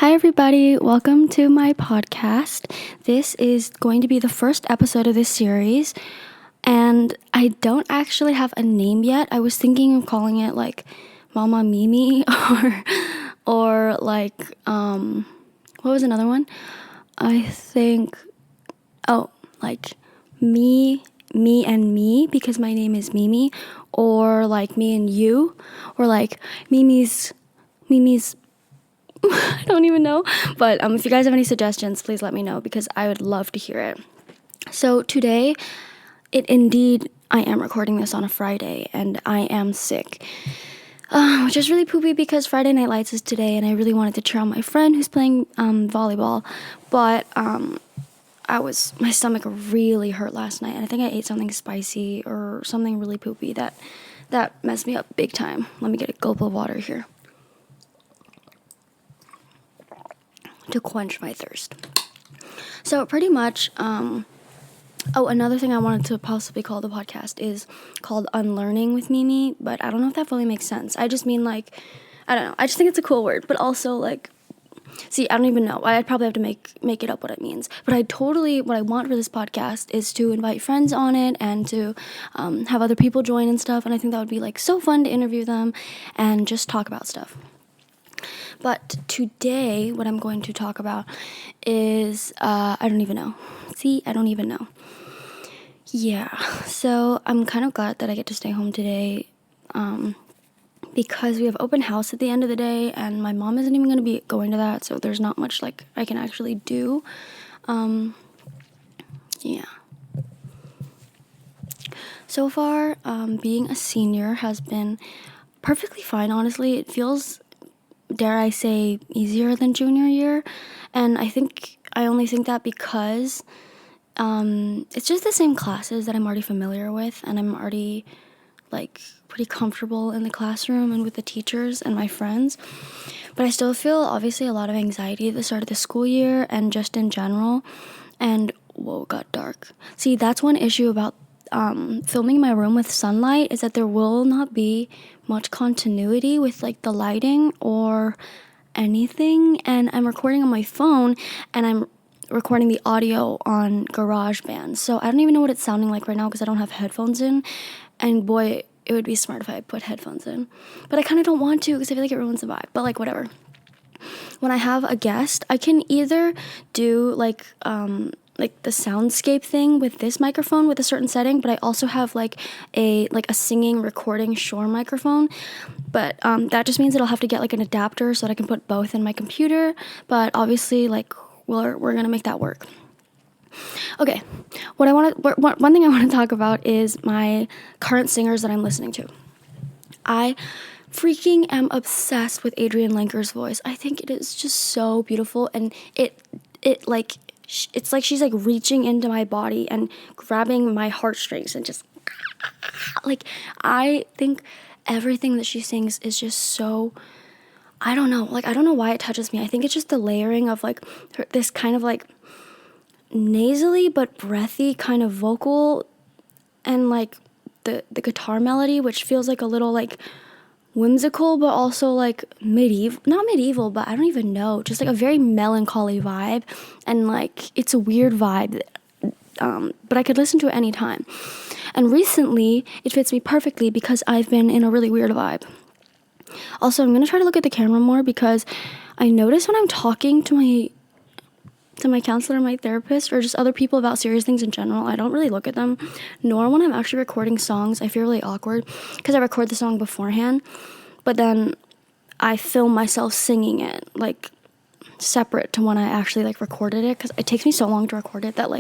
Hi everybody, welcome to my podcast. This is going to be the first episode of this series, and I don't actually have a name yet. I was thinking of calling it like Mama Mimi or like what was another one? I think like me and me, because my name is Mimi, or like me and you, or like Mimi's I don't even know, but if you guys have any suggestions, please let me know because I would love to hear it. So today, I am recording this on a Friday, and I am sick, which is really poopy because Friday Night Lights is today, and I really wanted to cheer on my friend who's playing volleyball, but my stomach really hurt last night, and I think I ate something spicy or something really poopy that messed me up big time. Let me get a gulp of water here to quench my thirst. So pretty much, another thing I wanted to possibly call the podcast is called Unlearning with Mimi, but I don't know if that fully makes sense. I just mean I don't know. I just think it's a cool word, but also I don't even know. I'd probably have to make it up what it means. But what I want for this podcast is to invite friends on it and to have other people join and stuff, and I think that would be so fun to interview them and just talk about stuff. But today, what I'm going to talk about is, I don't even know. I don't even know. Yeah, so I'm kind of glad that I get to stay home today, because we have open house at the end of the day, and my mom isn't even going to be going to that, so there's not much, I can actually do. Yeah. So far, being a senior has been perfectly fine, honestly. It feels, dare I say, easier than junior year, and I only think that because it's just the same classes that I'm already familiar with, and I'm already pretty comfortable in the classroom and with the teachers and my friends, but I still feel obviously a lot of anxiety at the start of the school year and just in general. And whoa, it got dark. See, that's one issue about filming my room with sunlight, is that there will not be much continuity with the lighting or anything, and I'm recording on my phone and I'm recording the audio on GarageBand, so I don't even know what it's sounding like right now because I don't have headphones in, and boy, it would be smart if I put headphones in, but I kind of don't want to because I feel like it ruins the vibe, but whatever. When I have a guest, I can either do the soundscape thing with this microphone with a certain setting, but I also have a singing recording Shure microphone, but that just means that I'll have to get an adapter so that I can put both in my computer, but obviously we're gonna make that work. Okay, one thing I want to talk about is my current singers that I'm listening to. I freaking am obsessed with Adrianne Lenker's voice. I think it is just so beautiful, and it's like she's reaching into my body and grabbing my heartstrings and just I think everything that she sings is just so, I don't know, I don't know why it touches me. I think it's just the layering of this kind of nasally but breathy kind of vocal, and the guitar melody, which feels a little whimsical, but also medieval, not medieval, but I don't even know, just a very melancholy vibe, and it's a weird vibe, but I could listen to it anytime. And recently, it fits me perfectly because I've been in a really weird vibe. Also, I'm going to try to look at the camera more because I notice when I'm talking to my counselor, my therapist, or just other people about serious things in general, I don't really look at them, nor when I'm actually recording songs. I feel really awkward because I record the song beforehand, but then I film myself singing it, separate to when I actually recorded it, because it takes me so long to record it that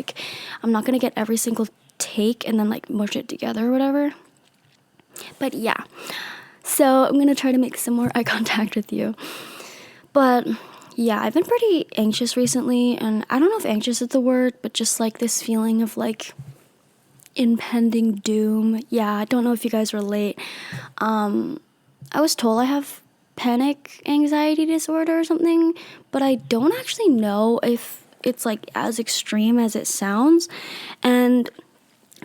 I'm not going to get every single take and then mush it together or whatever. But yeah, so I'm going to try to make some more eye contact with you. But yeah, I've been pretty anxious recently, and I don't know if anxious is the word, but just this feeling of impending doom. Yeah, I don't know if you guys relate. I was told I have panic anxiety disorder or something, but I don't actually know if it's as extreme as it sounds. And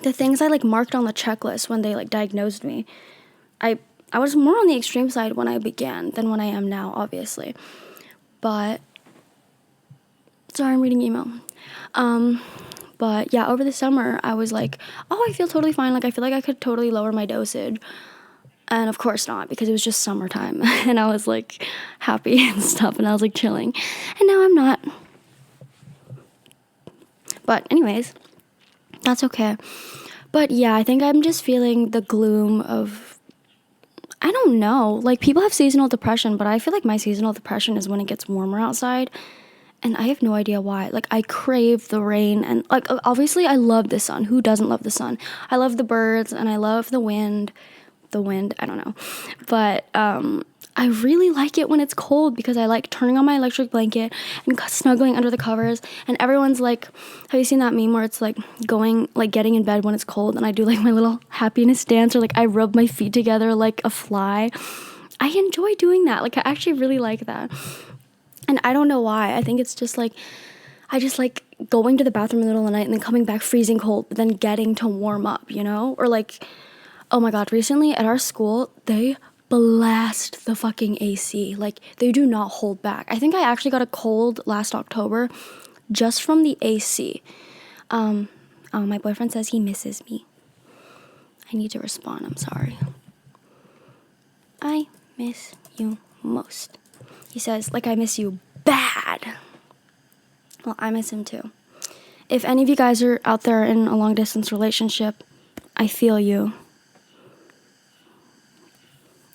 the things I marked on the checklist when they diagnosed me, I was more on the extreme side when I began than when I am now, obviously. But Sorry, I'm reading email. But yeah, over the summer, I was like, oh, I feel totally fine. Like, I feel like I could totally lower my dosage. And of course not, because it was just summertime. And I was like happy and stuff. And I was like chilling. And now I'm not. But anyways, that's okay. But yeah, I think I'm just feeling the gloom of, I don't know. Like, people have seasonal depression, but I feel like my seasonal depression is when it gets warmer outside. And I have no idea why. Like, I crave the rain. And, like, obviously I love the sun. Who doesn't love the sun? I love the birds and I love the wind. I don't know. But I really like it when it's cold because I like turning on my electric blanket and snuggling under the covers. And everyone's like, have you seen that meme where it's like getting in bed when it's cold, and I do like my little happiness dance, or like I rub my feet together like a fly. I enjoy doing that. Like, I actually really like that. And I don't know why. I think it's just like, I just like going to the bathroom in the middle of the night and then coming back freezing cold, but then getting to warm up, you know? Or like, oh my God, recently at our school, they blast the fucking AC. Like, they do not hold back. I think I actually got a cold last October just from the AC. My boyfriend says he misses me. I need to respond. I'm sorry. I miss you most. He says, like, I miss you bad. Well, I miss him too. If any of you guys are out there in a long distance relationship, I feel you.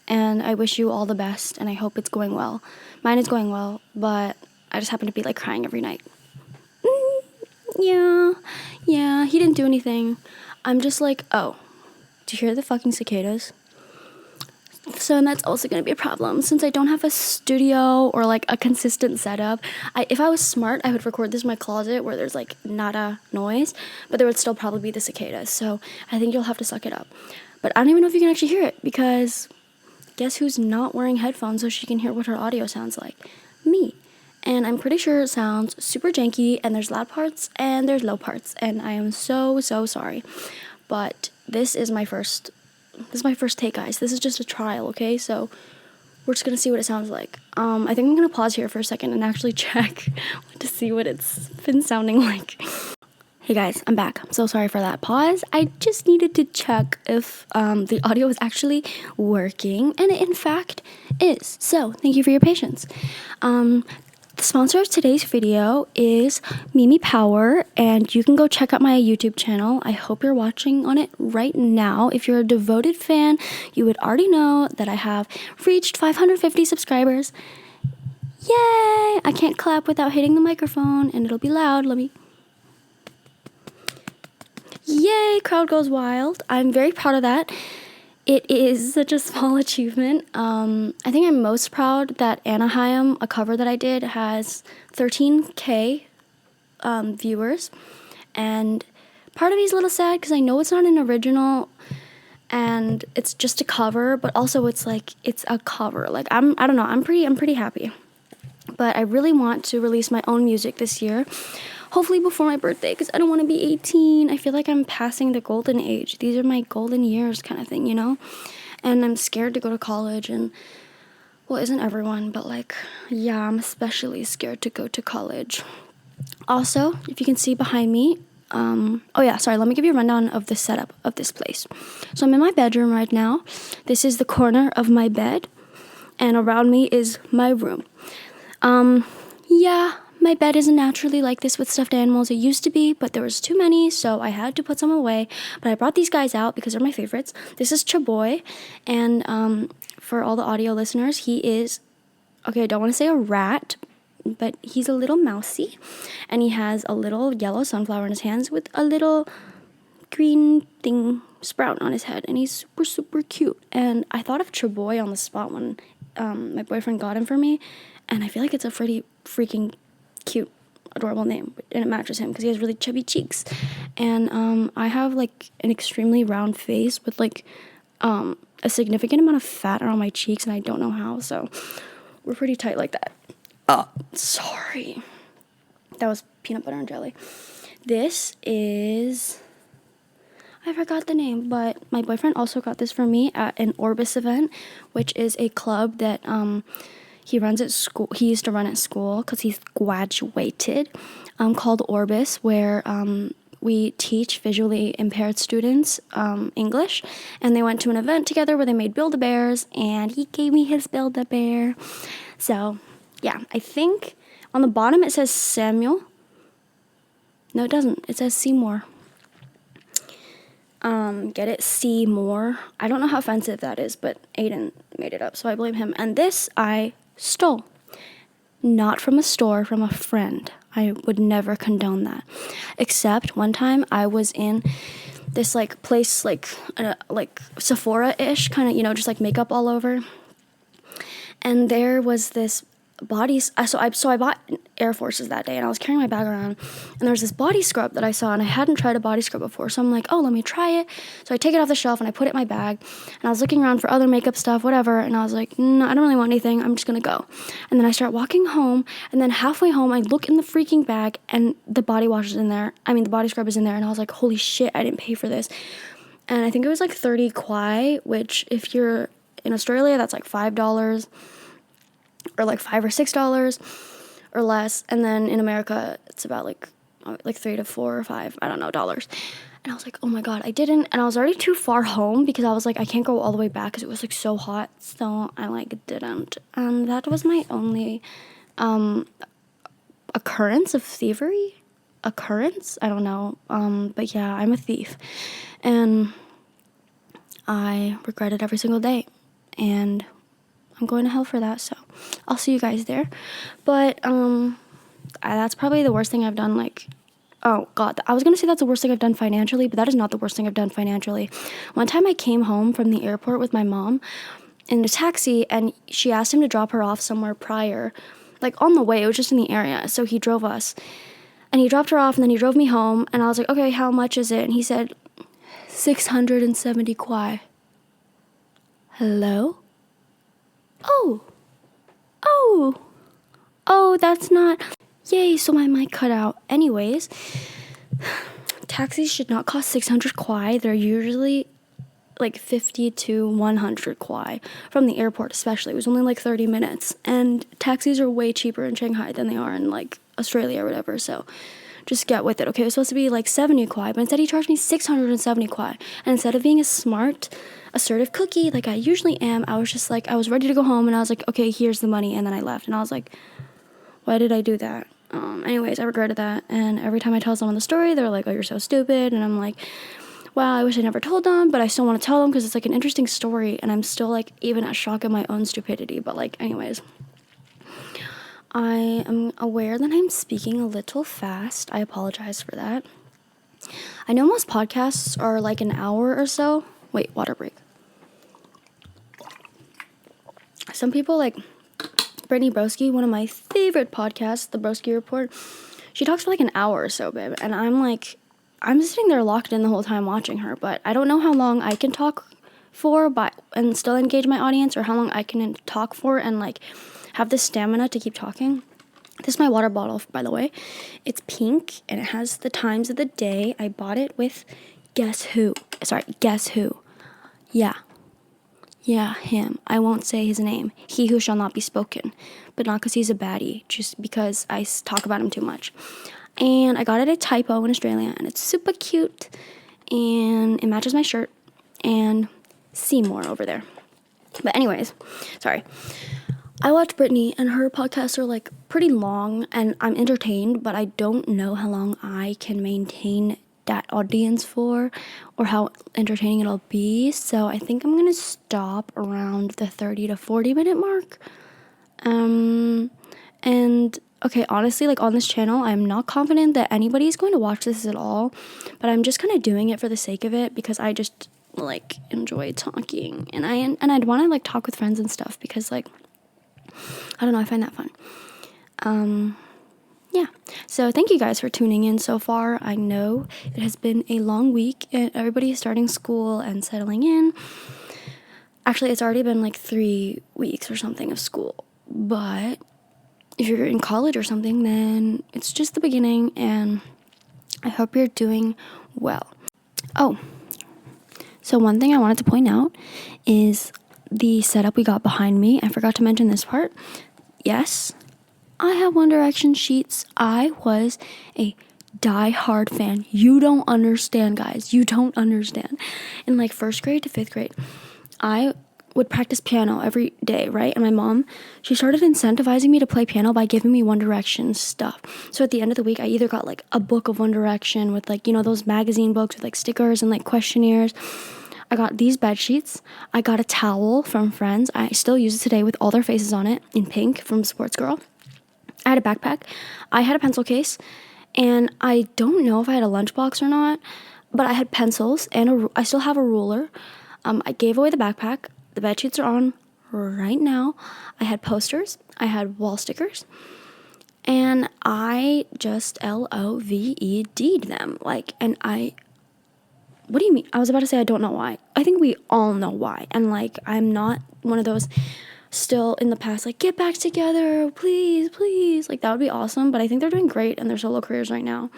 And I wish you all the best, and I hope it's going well. Mine is going well, but I just happen to be like crying every night. Yeah, he didn't do anything. I'm just like, oh, do you hear the fucking cicadas? So that's also going to be a problem since I don't have a studio or like a consistent setup. If I was smart, I would record this in my closet where there's like nada noise, but there would still probably be the cicadas. So I think you'll have to suck it up. But I don't even know if you can actually hear it, because guess who's not wearing headphones so she can hear what her audio sounds like? Me. And I'm pretty sure it sounds super janky, and there's loud parts and there's low parts, and I am so sorry. But this is my first take, guys. This is just a trial, okay? So we're just gonna see what it sounds like. I think I'm gonna pause here for a second and actually check to see what it's been sounding like. Hey guys, I'm back. I'm so sorry for that pause. I just needed to check if the audio is actually working, and it in fact is. So thank you for your patience. The sponsor of today's video is Mimi Power, and you can go check out my YouTube channel. I hope you're watching on it right now. If you're a devoted fan, you would already know that I have reached 550 subscribers. Yay! I can't clap without hitting the microphone, and it'll be loud. Yay, crowd goes wild. I'm very proud of that. It is such a small achievement. I think I'm most proud that Anaheim, a cover that I did, has 13K viewers. And part of me is a little sad because I know it's not an original and it's just a cover, but also it's like, it's a cover. Like, I don't know, I'm pretty happy. But I really want to release my own music this year. Hopefully before my birthday, because I don't want to be 18. I feel like I'm passing the golden age. These are my golden years kind of thing, you know? And I'm scared to go to college, and, well, isn't everyone, but like, yeah, I'm especially scared to go to college. Also, if you can see behind me, let me give you a rundown of the setup of this place. So I'm in my bedroom right now. This is the corner of my bed, and around me is my room. My bed isn't naturally like this with stuffed animals. It used to be, but there was too many, so I had to put some away. But I brought these guys out because they're my favorites. This is Chaboy, and for all the audio listeners, he is, okay, I don't want to say a rat, but he's a little mousy, and he has a little yellow sunflower in his hands with a little green thing sprout on his head, and he's super cute. And I thought of Chaboy on the spot when my boyfriend got him for me, and I feel like it's a pretty freaking cute, adorable name, and it matches him because he has really chubby cheeks. And I have like an extremely round face with like a significant amount of fat around my cheeks, and I don't know how, so we're pretty tight like that. Oh, sorry. That was peanut butter and jelly. This is, I forgot the name, but my boyfriend also got this for me at an Orbis event, which is a club that he runs at school. He used to run at school because he's graduated, called Orbis, where we teach visually impaired students English. And they went to an event together where they made Build-A-Bears, and he gave me his Build-A-Bear. So, yeah, I think on the bottom it says Samuel. No, it doesn't. It says Seymour. Get it? Seymour. I don't know how offensive that is, but Aiden made it up, so I blame him. And this I stole. Not from a store, from a friend. I would never condone that. Except one time I was in this like place, like Sephora-ish, kind of, you know, just like makeup all over. And there was this so I bought Air Forces that day, and I was carrying my bag around, and there was this body scrub that I saw, and I hadn't tried a body scrub before, so I'm like, oh, let me try it. So I take it off the shelf and I put it in my bag, and I was looking around for other makeup stuff, whatever, and I was like, no, I don't really want anything, I'm just gonna go. And then I start walking home, and then halfway home I look in the freaking bag, and the body scrub is in there, and I was like, holy shit, I didn't pay for this. And I think it was like 30 kwai, which if you're in Australia, that's like $5, or like $5 or $6 or less, and then in America it's about like $3 to $4 or $5, I don't know, dollars. And I was like, oh my god, I didn't, and I was already too far home because I was like, I can't go all the way back because it was like so hot, so I like didn't. And that was my only occurrence of thievery. I don't know, but yeah, I'm a thief, and I regret it every single day, and I'm going to hell for that, so I'll see you guys there. But that's probably the worst thing I've done, like, oh god, I was gonna say that's the worst thing I've done financially, but that is not the worst thing I've done financially. One time I came home from the airport with my mom in a taxi, and she asked him to drop her off somewhere prior, like on the way, it was just in the area, so he drove us, and he dropped her off, and then he drove me home, and I was like, okay, how much is it? And he said 670 kwai. Hello? Oh, that's not, yay, so my mic cut out. Anyways, taxis should not cost 600 kwai. They're usually like 50 to 100 kwai from the airport, especially. It was only like 30 minutes, and taxis are way cheaper in Shanghai than they are in like Australia or whatever, so just get with it. Okay, it was supposed to be like 70 kwai, but instead he charged me 670 kwai, and instead of being a smart, assertive cookie like I usually am, I was just like, I was ready to go home, and I was like, okay, here's the money, and then I left, and I was like, why did I do that? Anyways, I regretted that, and every time I tell someone the story, they're like, oh, you're so stupid, and I'm like, wow, I wish I never told them, but I still want to tell them because it's like an interesting story, and I'm still like even at shock at my own stupidity. But like, anyways, I am aware that I'm speaking a little fast. I apologize for that. I know most podcasts are like an hour or so. Wait, water break. Some people, like Brittany Broski, one of my favorite podcasts, The Broski Report, she talks for like an hour or so, babe, and I'm sitting there locked in the whole time watching her, but I don't know how long I can talk for and still engage my audience, or how long I can talk for and like have the stamina to keep talking. This is my water bottle, by the way. It's pink, and it has the times of the day. I bought it with guess who. Yeah, him. I won't say his name. He who shall not be spoken. But not because he's a baddie, just because I talk about him too much. And I got it at Typo in Australia, and it's super cute, and it matches my shirt, and Seymour over there. But anyways, sorry. I watch Brittany, and her podcasts are like pretty long, and I'm entertained, but I don't know how long I can maintain that audience for, or how entertaining it'll be. So I think I'm gonna stop around the 30 to 40 minute mark. And okay, honestly, like on this channel, I'm not confident that anybody is going to watch this at all, but I'm just kind of doing it for the sake of it, because I just like enjoy talking, and I'd want to like talk with friends and stuff, because like, I don't know, I find that fun. Yeah, so thank you guys for tuning in so far. I know it has been a long week, and everybody is starting school and settling in. Actually, it's already been like 3 weeks or something of school, but if you're in college or something, then it's just the beginning, and I hope you're doing well. Oh, so one thing I wanted to point out is the setup we got behind me. I forgot to mention this part. yes, I have One Direction sheets. I was a die-hard fan. You don't understand, guys. You don't understand. In like 1st grade to 5th grade, I would practice piano every day, right? And my mom, she started incentivizing me to play piano by giving me One Direction stuff. So at the end of the week, I either got like a book of One Direction with like, you know, those magazine books with like stickers and like questionnaires. I got these bed sheets. I got a towel from Friends. I still use it today with all their faces on it in pink from Sports Girl. I had a backpack. I had a pencil case. And I don't know if I had a lunchbox or not, but I had pencils and I still have a ruler. I gave away the backpack. The bed sheets are on right now. I had posters. I had wall stickers. And I just LOVED'd them. Like, and what do you mean? I was about to say I don't know why. I think we all know why. And like, I'm not one of those still in the past, like, get back together, please, please. Like, that would be awesome. But I think they're doing great in their solo careers right now.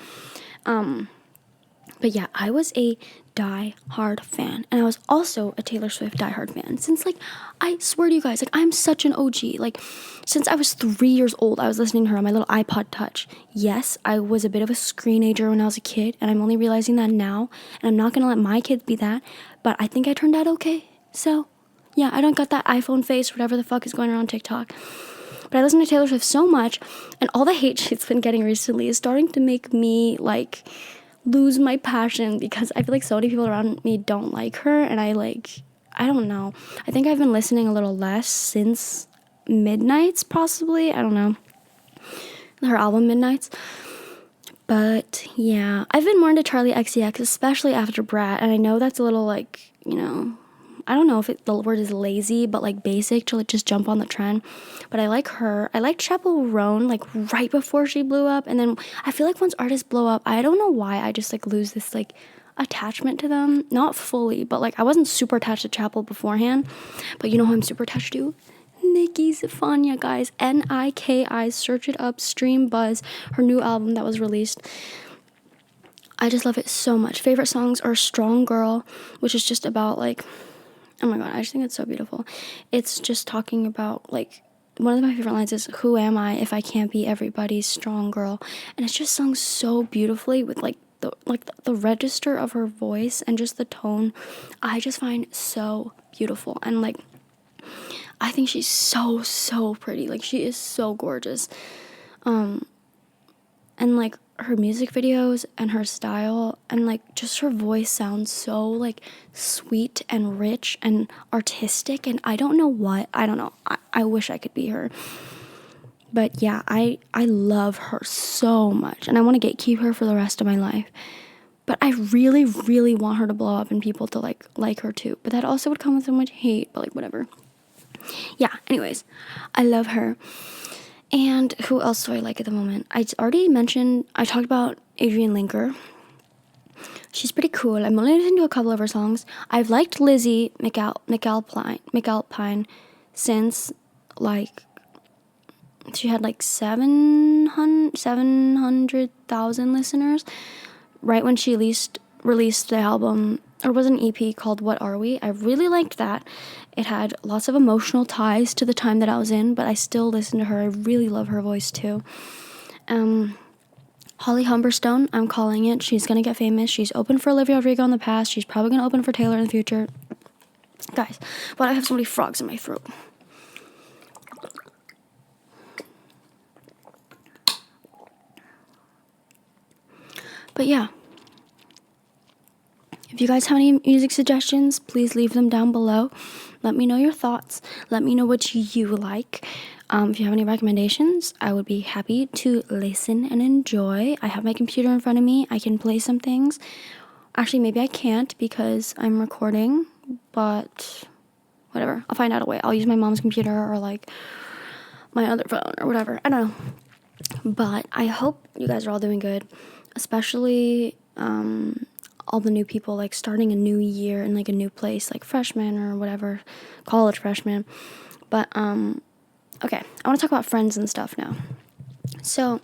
But yeah, I was a die-hard fan. And I was also a Taylor Swift die-hard fan. Since, like, I swear to you guys, like, I'm such an OG. Like, since I was 3 years old, I was listening to her on my little iPod Touch. Yes, I was a bit of a screenager when I was a kid, and I'm only realizing that now. And I'm not going to let my kids be that. But I think I turned out okay. So, yeah, I don't got that iPhone face, whatever the fuck is going around TikTok. But I listen to Taylor Swift so much, and all the hate she's been getting recently is starting to make me, like, lose my passion, because I feel like so many people around me don't like her, and I don't know. I think I've been listening a little less since Midnights, possibly. I don't know. Her album Midnights. But yeah, I've been more into Charlie XCX, especially after Brat, and I know that's a little, like, you know, I don't know if the word is lazy, but like basic to like just jump on the trend. But I like her. I like Chappell Roan like right before she blew up. And then I feel like once artists blow up, I don't know why I just like lose this like attachment to them. Not fully, but like I wasn't super attached to Chappell beforehand. But you know who I'm super attached to? NIKI Zephania, guys. NIKI. Search it up. Stream Buzz. Her new album that was released. I just love it so much. Favorite songs are Strong Girl, which is just about like, oh my god, I just think it's so beautiful. It's just talking about, like, one of my favorite lines is, who am I if I can't be everybody's strong girl? And it's just sung so beautifully with, like, the register of her voice and just the tone. I just find so beautiful. And, like, I think she's so, so pretty. Like, she is so gorgeous. And, like, her music videos and her style and like just her voice sounds so like sweet and rich and artistic, and I don't know. I wish I could be her. But yeah, I love her so much, and I want to gatekeep her for the rest of my life. But I really, really want her to blow up and people to like her too. But that also would come with so much hate, but like whatever. Yeah, anyways, I love her. And who else do I like at the moment? I already mentioned, I talked about Adrianne Lenker. She's pretty cool. I'm only listening to a couple of her songs. I've liked Lizzie McAlpine since, like, she had like 700,000 listeners right when she released the album, or was an EP called What Are We? I really liked that. It had lots of emotional ties to the time that I was in, but I still listen to her. I really love her voice too. Holly Humberstone, I'm calling it. She's going to get famous. She's opened for Olivia Rodrigo in the past. She's probably going to open for Taylor in the future. Guys, why do I have so many frogs in my throat? But yeah. If you guys have any music suggestions, please leave them down below. Let me know your thoughts. Let me know what you like. If you have any recommendations, I would be happy to listen and enjoy. I have my computer in front of me. I can play some things. Actually, maybe I can't because I'm recording, but whatever. I'll find out a way. I'll use my mom's computer or like my other phone or whatever. I don't know. But I hope you guys are all doing good, especially all the new people, like starting a new year in like a new place, like freshmen or whatever, college freshmen. But okay, I want to talk about friends and stuff now. So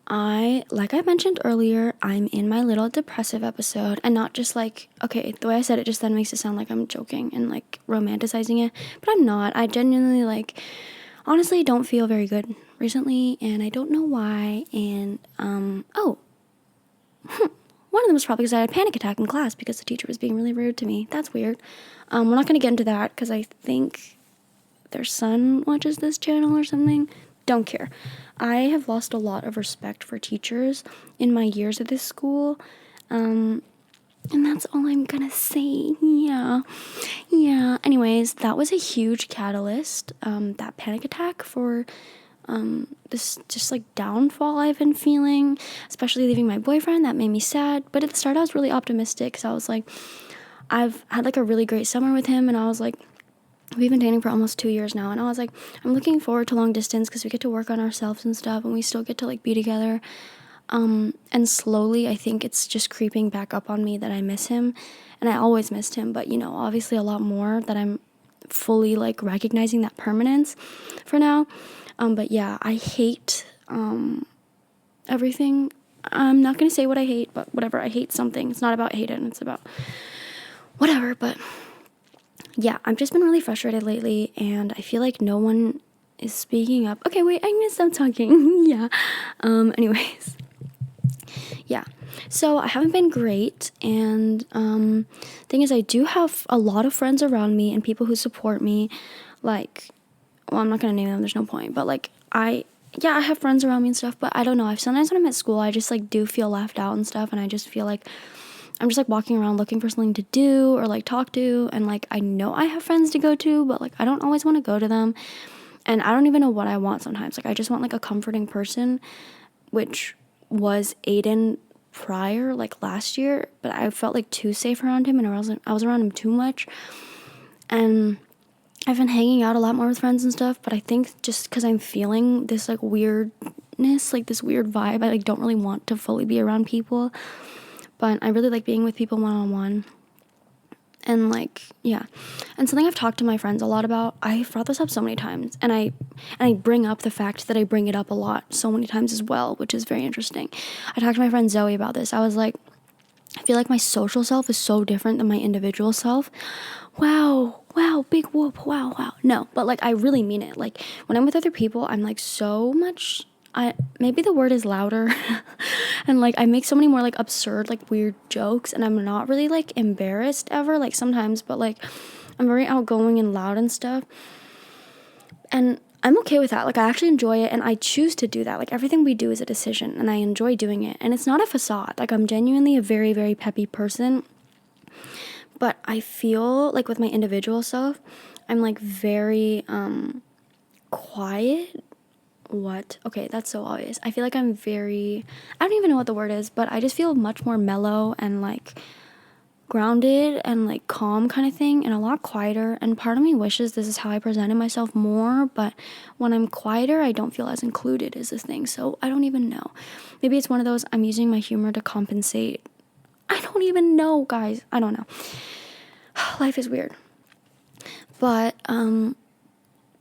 like I mentioned earlier, I'm in my little depressive episode, and not just like, okay, the way I said it just then makes it sound like I'm joking and like romanticizing it, but I'm not. I genuinely like, honestly don't feel very good recently, and I don't know why. And one of them was probably because I had a panic attack in class because the teacher was being really rude to me. That's weird. We're not going to get into that because I think their son watches this channel or something. Don't care. I have lost a lot of respect for teachers in my years at this school. And that's all I'm gonna say. Yeah. Anyways, that was a huge catalyst, that panic attack, for this just like downfall I've been feeling, especially leaving my boyfriend. That made me sad. But at the start I was really optimistic because I was like, I've had like a really great summer with him, and I was like, we've been dating for almost 2 years now, and I was like, I'm looking forward to long distance because we get to work on ourselves and stuff, and we still get to like be together. And slowly I think it's just creeping back up on me that I miss him, and I always missed him, but obviously a lot more that I'm fully like recognizing that permanence for now. But yeah, I hate everything. I'm not gonna say what I hate, but whatever. I hate something. It's not about hating, it's about whatever. But yeah, I've just been really frustrated lately, and I feel like no one is speaking up. Okay, wait, I'm gonna stop talking. Yeah. Anyways. Yeah, so I haven't been great, and thing is, I do have a lot of friends around me and people who support me, like, well, I'm not gonna name them, there's no point, but like, I have friends around me and stuff, but I don't know, sometimes when I'm at school, I just like do feel left out and stuff, and I just feel like I'm just like walking around looking for something to do or like talk to, and like, I know I have friends to go to, but like, I don't always want to go to them, and I don't even know what I want sometimes. Like, I just want like a comforting person, which was Aiden prior, like last year, but I felt like too safe around him, and I was around him too much, and I've been hanging out a lot more with friends and stuff, but I think just because I'm feeling this like weirdness, like this weird vibe, I like don't really want to fully be around people, but I really like being with people one-on-one. And like, yeah. And something I've talked to my friends a lot about, I've brought this up so many times, and I bring up the fact that I bring it up a lot so many times as well, which is very interesting. I talked to my friend Zoe about this. I was like, I feel like my social self is so different than my individual self. Wow, big whoop, wow. No, but like, I really mean it. Like, when I'm with other people, I'm like so much, maybe the word is louder, and like, I make so many more like absurd, like weird jokes, and I'm not really like embarrassed ever, like sometimes, but like, I'm very outgoing and loud and stuff, and I'm okay with that. Like, I actually enjoy it, and I choose to do that. Like, everything we do is a decision, and I enjoy doing it, and it's not a facade. Like, I'm genuinely a very, very peppy person, but I feel like with my individual self, I'm like very quiet. What? Okay, that's so obvious. I feel like I'm very, I don't even know what the word is, but I just feel much more mellow and like grounded and like calm kind of thing, and a lot quieter. And part of me wishes this is how I presented myself more, but when I'm quieter, I don't feel as included as this thing. So I don't even know. Maybe it's one of those, I'm using my humor to compensate. I don't even know, guys. I don't know. Life is weird. But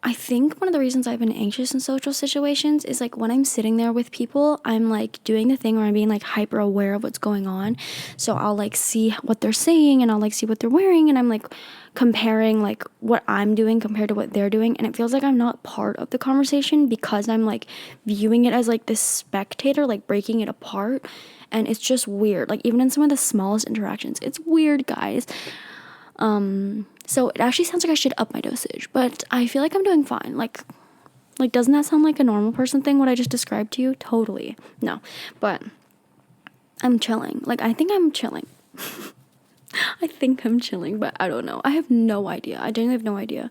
I think one of the reasons I've been anxious in social situations is like when I'm sitting there with people, I'm like doing the thing where I'm being like hyper aware of what's going on. So I'll like see what they're saying, and I'll like see what they're wearing, and I'm like comparing like what I'm doing compared to what they're doing, and it feels like I'm not part of the conversation because I'm like viewing it as like this spectator, like breaking it apart, and it's just weird. Like, even in some of the smallest interactions, it's weird, guys. So it actually sounds like I should up my dosage, but I feel like I'm doing fine. Like, doesn't that sound like a normal person thing, what I just described to you? Totally. No, but I'm chilling. Like, I think I'm chilling. I think I'm chilling, but I don't know. I have no idea. I genuinely have no idea.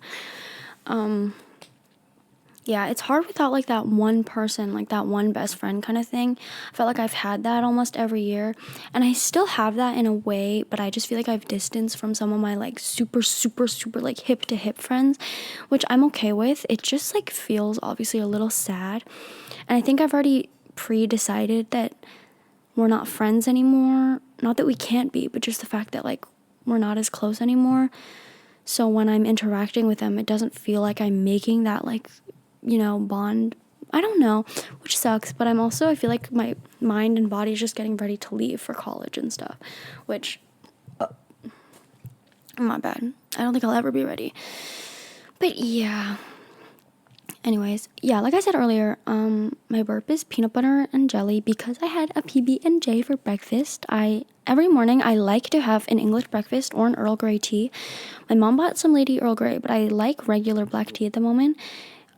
Yeah, it's hard without like that one person, like that one best friend kind of thing. I felt like I've had that almost every year, and I still have that in a way, but I just feel like I've distanced from some of my like super like hip to hip friends, which I'm okay with. It just like feels obviously a little sad, and I think I've already pre-decided that we're not friends anymore. Not that we can't be, but just the fact that like we're not as close anymore. So when I'm interacting with them, it doesn't feel like I'm making that like, bond. I don't know, which sucks, but I feel like my mind and body is just getting ready to leave for college and stuff, which, my bad. I don't think I'll ever be ready. But yeah. Anyways, yeah, like I said earlier, my burp is peanut butter and jelly because I had a PB&J for breakfast. Every morning I like to have an English breakfast or an Earl Grey tea. My mom bought some Lady Earl Grey, but I like regular black tea at the moment.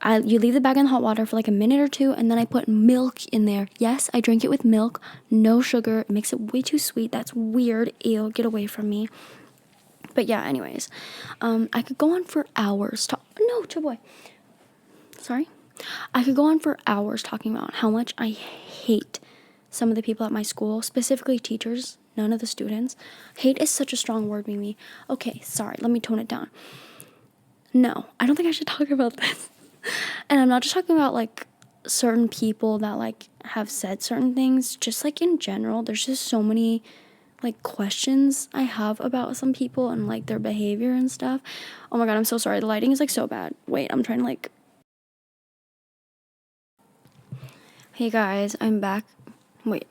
You leave the bag in hot water for like a minute or two, and then I put milk in there. Yes, I drink it with milk, no sugar. It makes it way too sweet. That's weird. Ew, get away from me. But yeah, anyways, I could go on for hours. No, boy. Sorry. I could go on for hours talking about how much I hate some of the people at my school, specifically teachers, none of the students. Hate is such a strong word, Mimi. Okay, sorry, let me tone it down. No, I don't think I should talk about this. And I'm not just talking about like certain people that like have said certain things, just like in general, there's just so many like questions I have about some people and like their behavior and stuff. Oh my god, I'm so sorry. The lighting is like so bad. Wait, I'm trying to like... Hey guys, I'm back. Wait.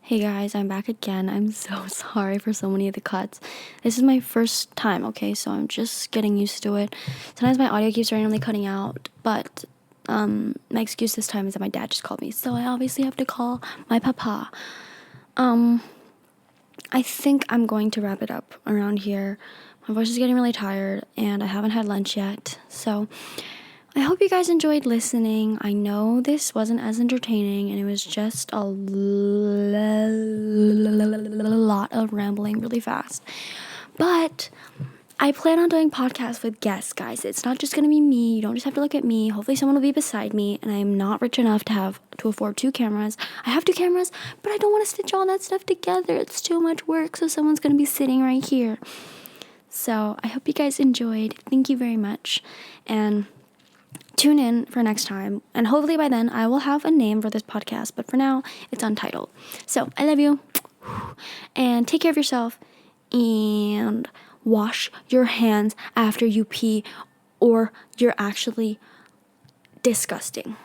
Hey guys, I'm back again. I'm so sorry for so many of the cuts. This is my first time, okay? So I'm just getting used to it. Sometimes my audio keeps randomly cutting out, but my excuse this time is that my dad just called me. So I obviously have to call my papa. I think I'm going to wrap it up around here. My voice is getting really tired and I haven't had lunch yet. So I hope you guys enjoyed listening. I know this wasn't as entertaining and it was just a lot of rambling really fast. But I plan on doing podcasts with guests, guys. It's not just going to be me. You don't just have to look at me. Hopefully someone will be beside me, and I am not rich enough to afford 2 cameras. I have 2 cameras, but I don't want to stitch all that stuff together. It's too much work, so someone's going to be sitting right here. So I hope you guys enjoyed. Thank you very much, and tune in for next time, and hopefully by then I will have a name for this podcast, but for now it's untitled. So I love you, and take care of yourself, and wash your hands after you pee, or you're actually disgusting.